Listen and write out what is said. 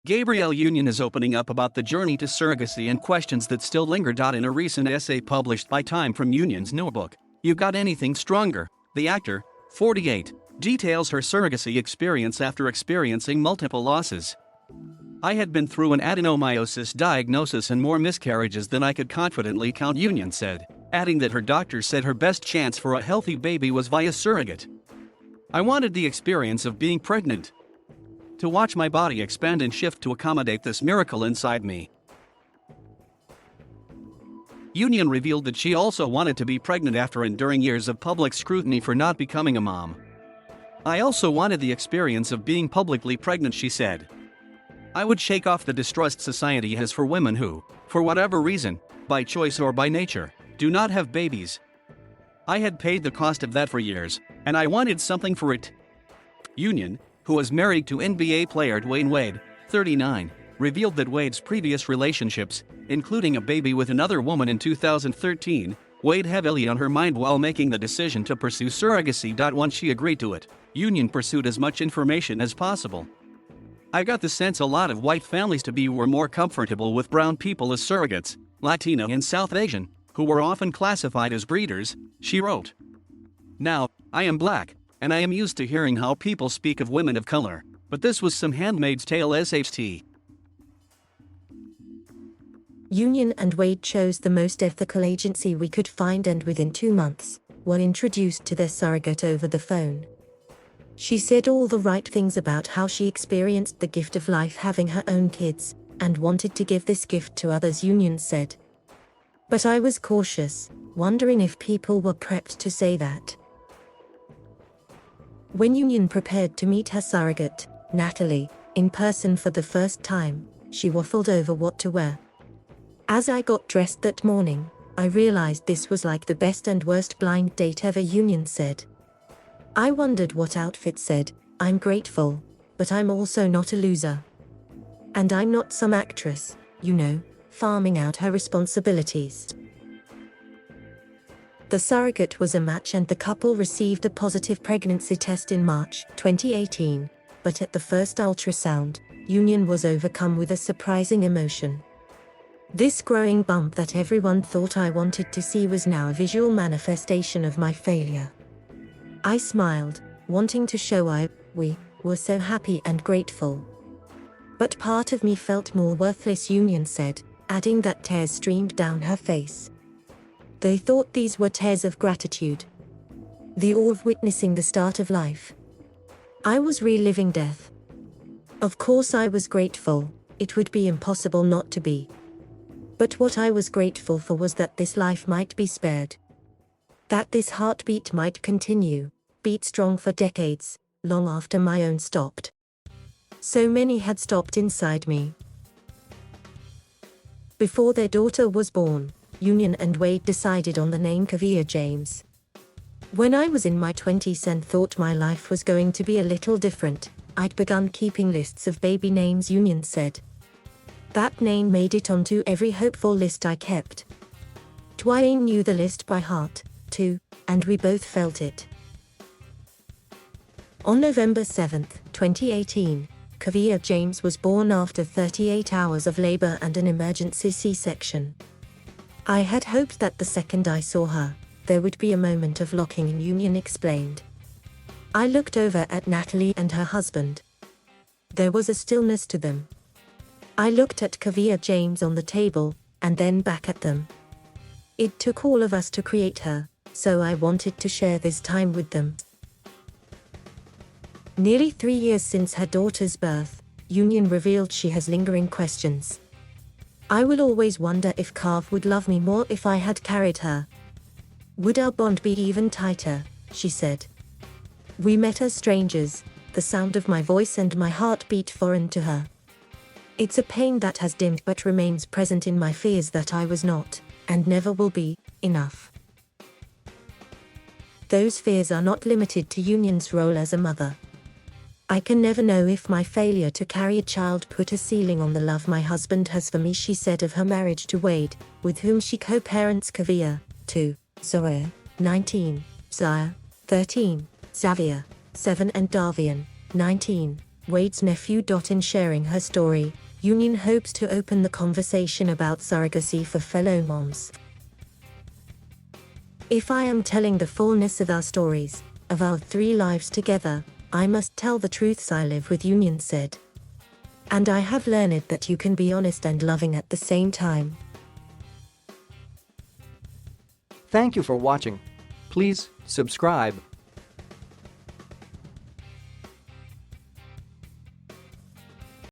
Gabrielle Union is opening up about the journey to surrogacy and questions that still linger. In a recent essay published by Time from Union's notebook, You Got Anything Stronger? The actor, 48, details her surrogacy experience after experiencing multiple losses. I had been through an adenomyosis diagnosis and more miscarriages than I could confidently count, Union said, adding that her doctor said her best chance for a healthy baby was via surrogate. I wanted the experience of being pregnant, to watch my body expand and shift to accommodate this miracle inside me. Union revealed that she also wanted to be pregnant after enduring years of public scrutiny for not becoming a mom. I also wanted the experience of being publicly pregnant, she said. I would shake off the distrust society has for women who, for whatever reason, by choice or by nature, do not have babies. I had paid the cost of that for years, and I wanted something for it. Union, who was married to NBA player Dwayne Wade, 39, revealed that Wade's previous relationships, including a baby with another woman in 2013, weighed heavily on her mind while making the decision to pursue surrogacy. Once she agreed to it, Union pursued as much information as possible. I got the sense a lot of white families were more comfortable with brown people as surrogates, Latino and South Asian, who were often classified as breeders, she wrote. Now, I am black, and I am used to hearing how people speak of women of color, but this was some Handmaid's Tale SHT. Union and Wade chose the most ethical agency we could find and within 2 months, were introduced to their surrogate over the phone. She said all the right things about how she experienced the gift of life having her own kids, and wanted to give this gift to others, Union said. But I was cautious, wondering if people were prepped to say that. When Union prepared to meet her surrogate, Natalie, in person for the first time, she waffled over what to wear. As I got dressed that morning, I realized this was like the best and worst blind date ever, Union said. I wondered what outfit said, I'm grateful, but I'm also not a loser. And I'm not some actress, farming out her responsibilities. The surrogate was a match and the couple received a positive pregnancy test in March 2018, but at the first ultrasound, Union was overcome with a surprising emotion. This growing bump that everyone thought I wanted to see was now a visual manifestation of my failure. I smiled, wanting to show we were so happy and grateful. But part of me felt more worthless, Union said, adding that tears streamed down her face. They thought these were tears of gratitude. The awe of witnessing the start of life. I was reliving death. Of course I was grateful, it would be impossible not to be. But what I was grateful for was that this life might be spared. That this heartbeat might continue, beat strong for decades, long after my own stopped. So many had stopped inside me. Before their daughter was born, Union and Wade decided on the name Kavia James. When I was in my 20s and thought my life was going to be a little different, I'd begun keeping lists of baby names, Union said. That name made it onto every hopeful list I kept. Dwayne knew the list by heart, too, and we both felt it. On November 7, 2018, Kavia James was born after 38 hours of labor and an emergency C-section. I had hoped that the second I saw her, there would be a moment of locking in, Union explained. I looked over at Natalie and her husband. There was a stillness to them. I looked at Kavia James on the table, and then back at them. It took all of us to create her, so I wanted to share this time with them. Nearly 3 years since her daughter's birth, Union revealed she has lingering questions. I will always wonder if Carve would love me more if I had carried her. Would our bond be even tighter, she said. We met as strangers, the sound of my voice and my heart beat foreign to her. It's a pain that has dimmed but remains present in my fears that I was not, and never will be, enough. Those fears are not limited to Union's role as a mother. I can never know if my failure to carry a child put a ceiling on the love my husband has for me, she said of her marriage to Wade, with whom she co-parents Kavia, 2, Zoe, 19, Zaya, 13, Xavier, 7 and Davian, 19. Wade's nephew. In sharing her story, Union hopes to open the conversation about surrogacy for fellow moms. If I am telling the fullness of our stories, of our 3 lives together, I must tell the truths I live with, Union said. And I have learned that you can be honest and loving at the same time. Thank you for watching. Please subscribe.